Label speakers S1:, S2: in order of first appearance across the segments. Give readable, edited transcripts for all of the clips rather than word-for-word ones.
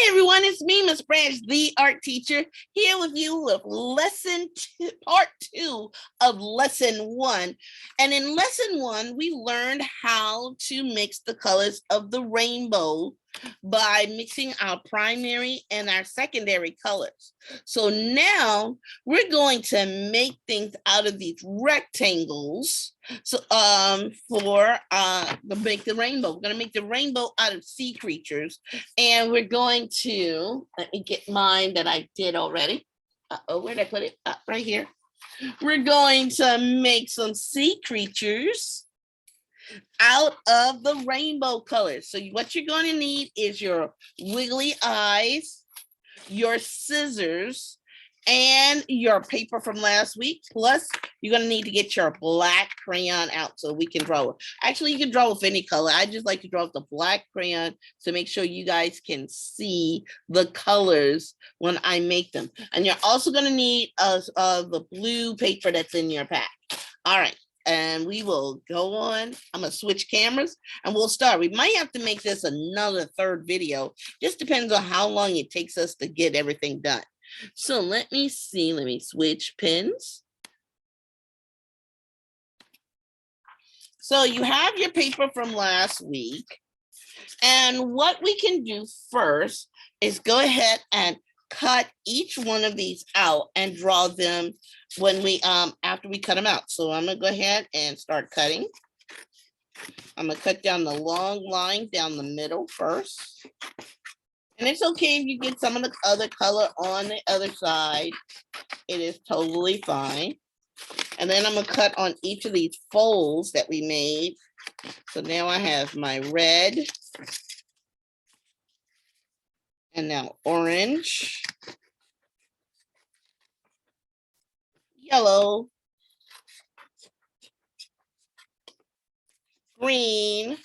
S1: Hi everyone, it's me, Miss Branch, the art teacher, here with you with part two of lesson one. And in lesson one, we learned how to mix the colors of the rainbow by mixing our primary and our secondary colors. So now we're going to make things out of these rectangles. So for to make the rainbow, we're going to make the rainbow out of sea creatures, and we're going to let me get mine that I did already. Where did I put it? Right here. We're going to make some sea creatures out of the rainbow colors. So what you're going to need is your wiggly eyes, your scissors, and your paper from last week. Plus, you're going to need to get your black crayon out so we can draw it. Actually, you can draw with any color. I just like to draw with the black crayon to make sure you guys can see the colors when I make them. And you're also going to need the blue paper that's in your pack. All right. And we will go on. I'm going to switch cameras and we'll start. We might have to make this another third video. Just depends on how long it takes us to get everything done. So let me see. Let me switch pins. So you have your paper from last week. And what we can do first is go ahead and cut each one of these out and draw them when we after we cut them out. So I'm gonna go ahead and start cutting. I'm gonna cut down the long line down the middle first. And it's okay if you get some of the other color on the other side. It is totally fine. And then I'm gonna cut on each of these folds that we made. So now I have my red. And now orange, yellow, green,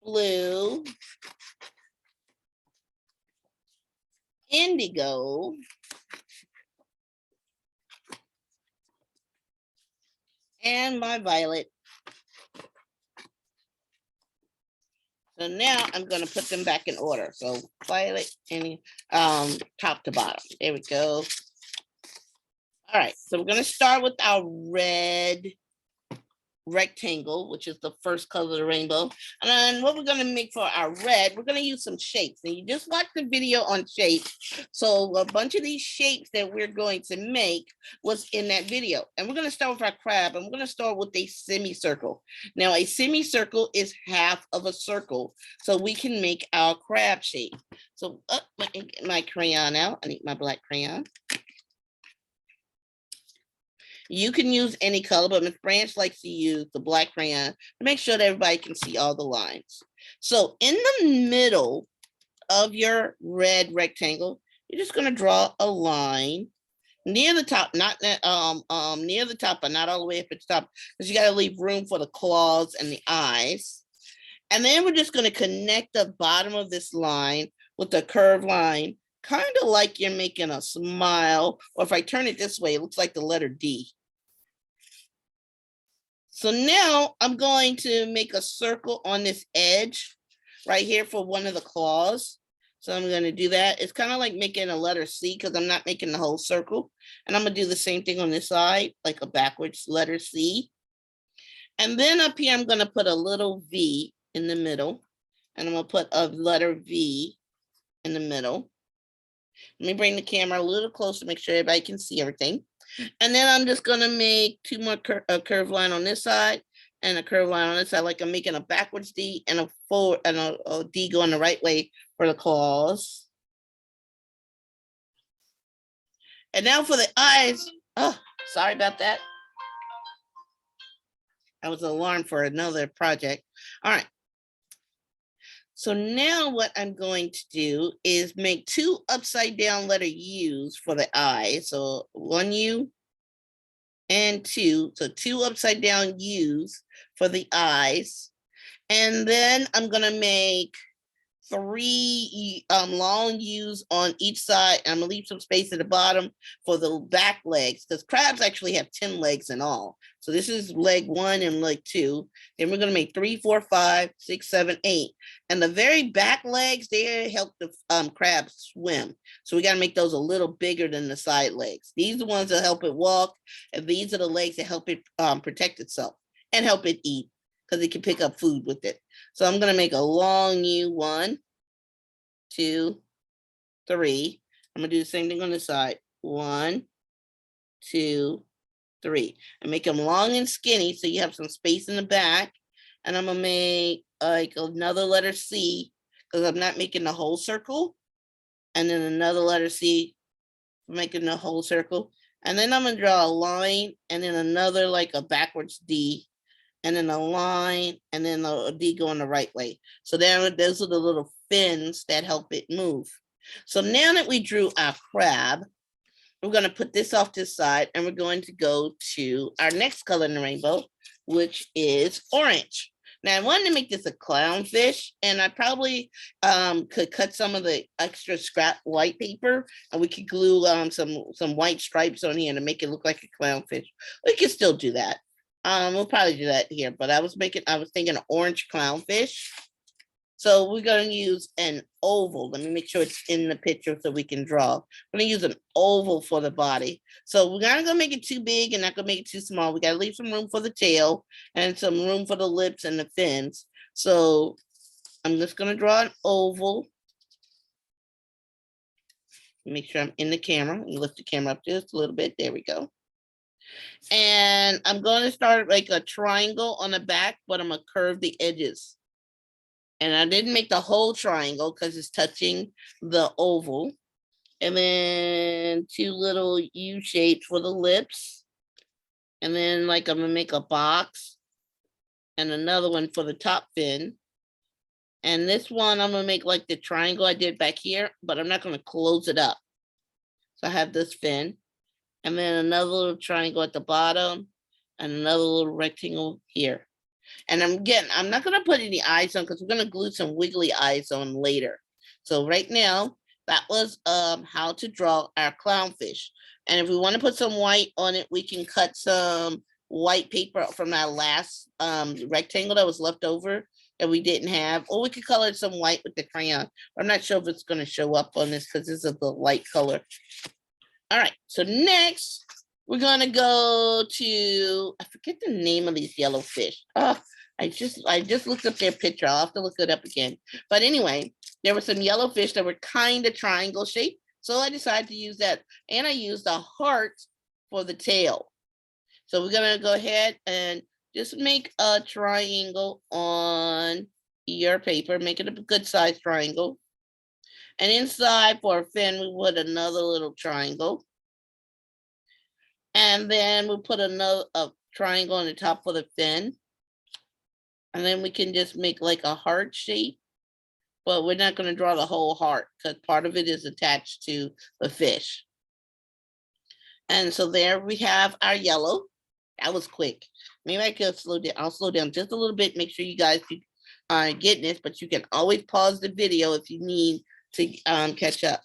S1: blue, indigo, and my violet. So now I'm going to put them back in order. So violet and top to bottom. There we go. All right, so we're going to start with our red rectangle, which is the first color of the rainbow. And then what we're going to make for our red, we're going to use some shapes. And you just watch the video on shapes. So a bunch of these shapes that we're going to make was in that video. And we're going to start with our crab, and we're going to start with a semicircle. Now a semicircle is half of a circle, so we can make our crab shape. So let me get my crayon out. I need my black crayon. You can use any color, but Miss Branch likes to use the black crayon to make sure that everybody can see all the lines. So in the middle of your red rectangle, you're just going to draw a line near the top, not near the top, but not all the way up at the top, because you got to leave room for the claws and the eyes. And then we're just going to connect the bottom of this line with a curved line, kind of like you're making a smile, or if I turn it this way, it looks like the letter D. So now I'm going to make a circle on this edge right here for one of the claws. So I'm going to do that. It's kind of like making a letter C because I'm not making the whole circle. And I'm going to do the same thing on this side, like a backwards letter C. And then up here, I'm going to put a little V in the middle. And I'm going to put a letter V in the middle. Let me bring the camera a little closer to make sure everybody can see everything. And then I'm just going to make two more curved line on this side and a curved line on this side, like I'm making a backwards D and a forward and a D going the right way for the claws. And now for the eyes. Oh, sorry about that. I was an alarm for another project. All right. So now what I'm going to do is make two upside down letter U's for the eye. So one U and two. So two upside down U's for the eyes. And then I'm going to make three long U's on each side. I'm gonna leave some space at the bottom for the back legs, because crabs actually have 10 legs in all. So this is leg 1 and leg 2. Then we're gonna make 3, 4, 5, 6, 7, 8. And the very back legs, they help the crab swim. So we gotta make those a little bigger than the side legs. These are the ones that help it walk, and these are the legs that help it protect itself and help it eat, because it can pick up food with it. So I'm gonna make a long U, 1, 2, 3. I'm gonna do the same thing on the side. 1, 2, 3. And make them long and skinny so you have some space in the back. And I'm gonna make like another letter C, because I'm not making the whole circle. And then another letter C, making the whole circle. And then I'm gonna draw a line, and then another like a backwards D, and then a line, and then a D going the right way. So then those are the little fins that help it move. So now that we drew our crab, we're going to put this off to the side, and we're going to go to our next color in the rainbow, which is orange. Now I wanted to make this a clownfish, and I probably could cut some of the extra scrap white paper, and we could glue some white stripes on here to make it look like a clownfish. We can still do that. We'll probably do that here, but I was thinking an orange clownfish. So we're going to use an oval. Let me make sure it's in the picture so we can draw. We're going to use an oval for the body. So we're not going to make it too big and not going to make it too small. We got to leave some room for the tail and some room for the lips and the fins. So I'm just going to draw an oval. Make sure I'm in the camera and lift the camera up just a little bit. There we go. And I'm going to start like a triangle on the back, but I'm going to curve the edges. And I didn't make the whole triangle because it's touching the oval. And then 2 little U shapes for the lips. And then like I'm gonna make a box and another one for the top fin. And this one I'm gonna make like the triangle I did back here, but I'm not gonna close it up. So I have this fin, and then another little triangle at the bottom, and another little rectangle here. And I'm not going to put any eyes on, because we're going to glue some wiggly eyes on later. So right now, that was how to draw our clownfish. And if we want to put some white on it, we can cut some white paper from that last rectangle that was left over that we didn't have. Or we could color some white with the crayon. I'm not sure if it's going to show up on this because this is the light color. All right, so next, we're gonna go to, I forget the name of these yellow fish. Oh, I just looked up their picture. I'll have to look it up again. But anyway, there were some yellow fish that were kind of triangle shaped. So I decided to use that. And I used a heart for the tail. So we're gonna go ahead and just make a triangle on your paper, make it a good size triangle. And inside for a fin, we put another little triangle. And then we'll put another triangle on the top for the fin. And then we can just make like a heart shape. But we're not going to draw the whole heart because part of it is attached to the fish. And so there we have our yellow. That was quick. Maybe I could slow down. I'll slow down just a little bit. Make sure you guys are getting this, but you can always pause the video if you need to catch up.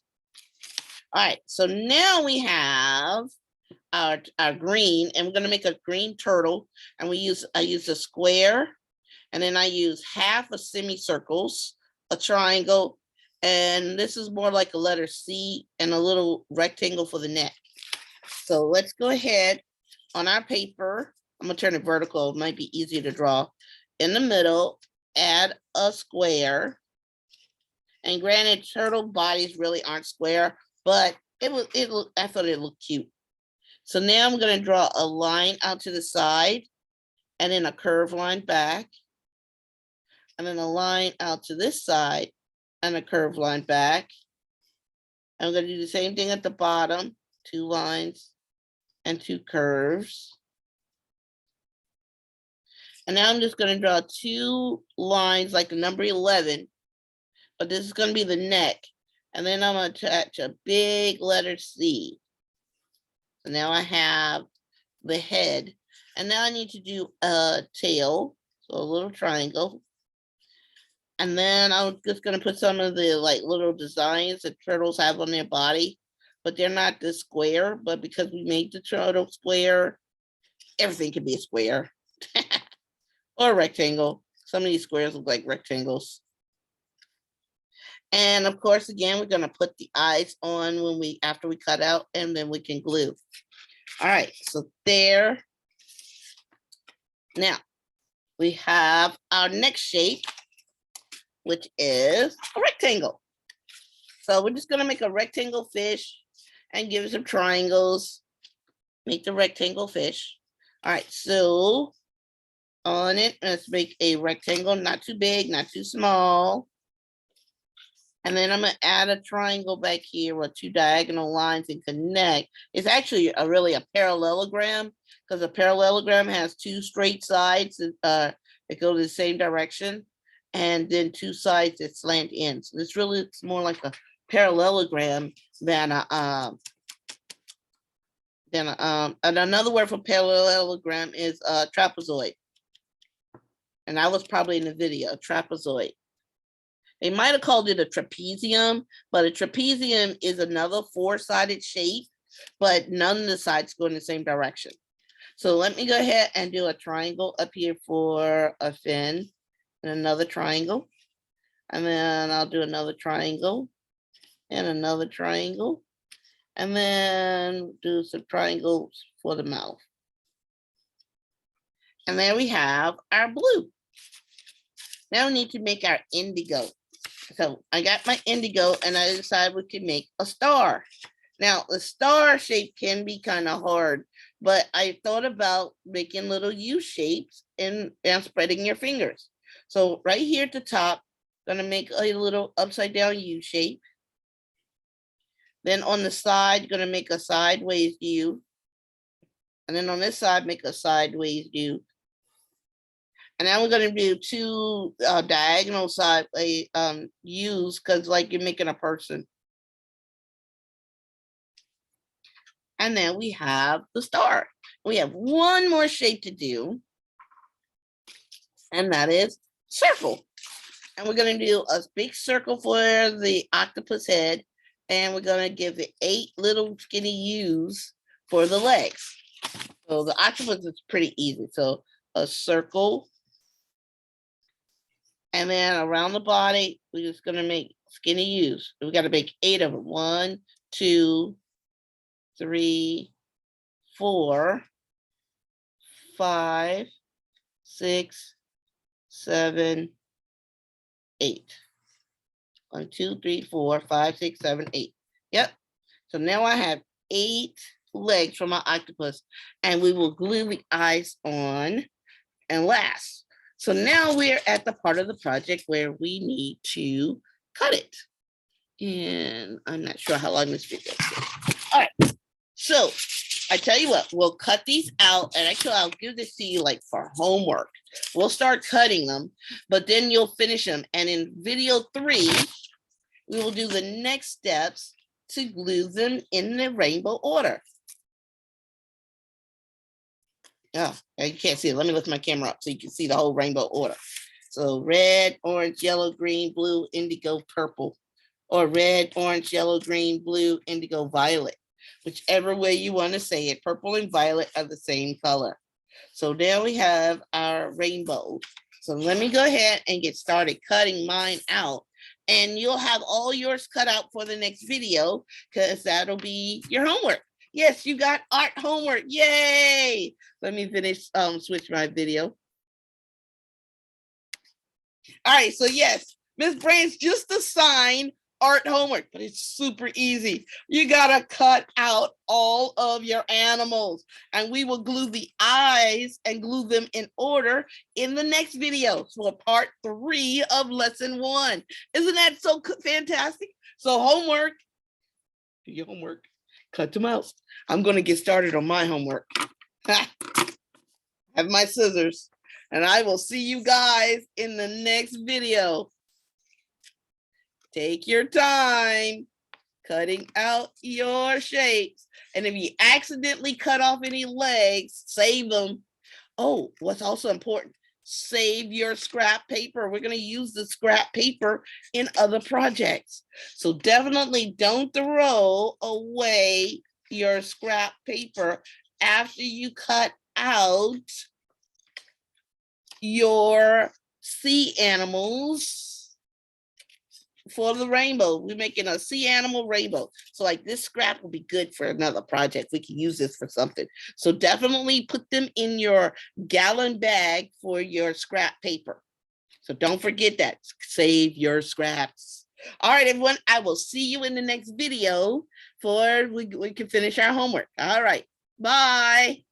S1: All right, so now we have our green, and we're going to make a green turtle. And I use a square, and then I use half a semicircles, a triangle, and this is more like a letter C, and a little rectangle for the neck. So let's go ahead on our paper. I'm gonna turn it vertical. It might be easier to draw. In the middle, add a square. And granted, turtle bodies really aren't square, but I thought it looked cute. So now I'm going to draw a line out to the side, and then a curved line back, and then a line out to this side, and a curved line back. I'm going to do the same thing at the bottom, 2 lines and 2 curves. And now I'm just going to draw 2 lines like the number 11, but this is going to be the neck. And then I'm going to attach a big letter C. So now I have the head. And now I need to do a tail. So a little triangle. And then I'm just gonna put some of the like little designs that turtles have on their body, but they're not this square, but because we made the turtle square, everything can be a square or a rectangle. Some of these squares look like rectangles. And of course, again, we're gonna put the eyes on after we cut out, and then we can glue. All right, so there. Now we have our next shape, which is a rectangle. So we're just gonna make a rectangle fish and give it some triangles. Make the rectangle fish. All right, so on it, let's make a rectangle, not too big, not too small. And then I'm gonna add a triangle back here with two diagonal lines and connect. It's actually really a parallelogram, because a parallelogram has two straight sides that go to the same direction, and then two sides that slant in. So this really looks more like a parallelogram than and another word for parallelogram is trapezoid. And that was probably in the video, trapezoid. They might have called it a trapezium, but a trapezium is another four-sided shape, but none of the sides go in the same direction. So let me go ahead and do a triangle up here for a fin, and another triangle. And then I'll do another triangle and another triangle. And then do some triangles for the mouth. And there we have our blue. Now we need to make our indigo. So I got my indigo and I decided we could make a star. Now the star shape can be kind of hard, but I thought about making little U shapes and spreading your fingers. So right here at the top, gonna make a little upside down U shape. Then on the side, gonna make a sideways U. And then on this side, make a sideways U. And now we're going to do two diagonal sideways U's, because like you're making a person. And then we have the star. We have one more shape to do, and that is circle. And we're going to do a big circle for the octopus head, and we're going to give it 8 little skinny U's for the legs. So the octopus is pretty easy. So a circle. And then around the body, we're just gonna make skinny U's. We gotta make 8 of them. 1, 2, 3, 4, 5, 6, 7, 8. 1, 2, 3, 4, 5, 6, 7, 8. Yep. So now I have 8 legs for my octopus, and we will glue the eyes on. And last, so now we're at the part of the project where we need to cut it. And I'm not sure how long this video is. All right, so I tell you what, we'll cut these out, and actually I'll give this to you like for homework. We'll start cutting them, but then you'll finish them. And in video 3, we will do the next steps to glue them in the rainbow order. Oh, you can't see it. Let me lift my camera up so you can see the whole rainbow order. So red, orange, yellow, green, blue, indigo, purple, or red, orange, yellow, green, blue, indigo, violet, whichever way you want to say it. Purple and violet are the same color. So now we have our rainbow. So let me go ahead and get started cutting mine out, and you'll have all yours cut out for the next video, because that'll be your homework. Yes, you got art homework. Yay! Let me finish, switch my video. All right, so yes, Miss Branch just assigned art homework, but it's super easy. You gotta cut out all of your animals, and we will glue the eyes and glue them in order in the next video. So part 3 of lesson 1. Isn't that so fantastic? So homework, do your homework, cut them out. I'm gonna get started on my homework. Have my scissors, and I will see you guys in the next video. Take your time cutting out your shapes. And if you accidentally cut off any legs, save them. Oh, what's also important, save your scrap paper. We're going to use the scrap paper in other projects. So definitely don't throw away your scrap paper after you cut out your sea animals for the rainbow. We're making a sea animal rainbow. So like this scrap will be good for another project. We can use this for something. So definitely put them in your gallon bag for your scrap paper. So don't forget that. Save your scraps. All right, everyone. I will see you in the next video for we can finish our homework. All right. Bye.